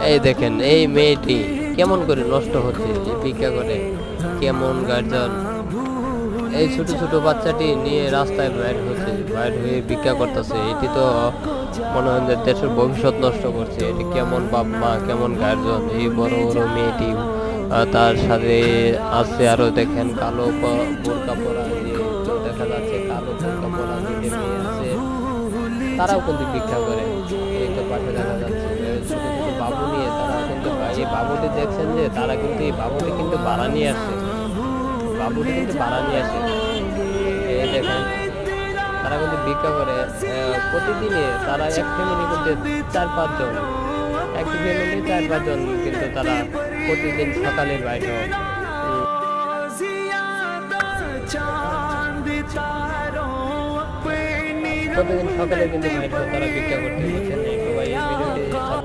এই দেখেন এই মেয়েটি কেমন করে নষ্ট হচ্ছে এই ভিক্ষা করে, কেমন গার্জন এই ছোট ছোট বাচ্চাটি নিয়ে রাস্তায় বাইর হয়ে ভিক্ষা করতেছে। এটি তো মনে হয় যে দেশের ভবিষ্যৎ নষ্ট করছে। এটি কেমন বাপ মা, কেমন গার্জন। এই বড় বড় মেয়েটি তার সাথে আছে আরো দেখেন কালো বোরকা পরা, যে দেখা যাচ্ছে কালো বোরকা পরা দুইটা মেয়ে আছে, তারাও কিন্তু ভিক্ষা করে। এই তো পাশে দেখা যাচ্ছে ছোট ছোট বাবু নিয়ে তারা কিন্তু, এই বাবুটি দেখছেন যে তারা কিন্তু এই বাবুটি কিন্তু ভাড়া নিয়ে আসে, বাবুটি কিন্তু ভাড়া নিয়ে আসে। এই দেখেন তারা কিন্তু ভিক্ষা করে প্রতিদিনে। তারা এক ফ্যামিলি কিন্তু 4-5 জন, একটি ফ্যামিলি 4-5 জন কিন্তু তারা প্রতিদিন সকালে বাইরে হয়। প্রতিদিন সকালে কিন্তু বাইরে হয় তারা ভিক্ষা করতে, বুঝছেন? এই সবাই এই ভিডিও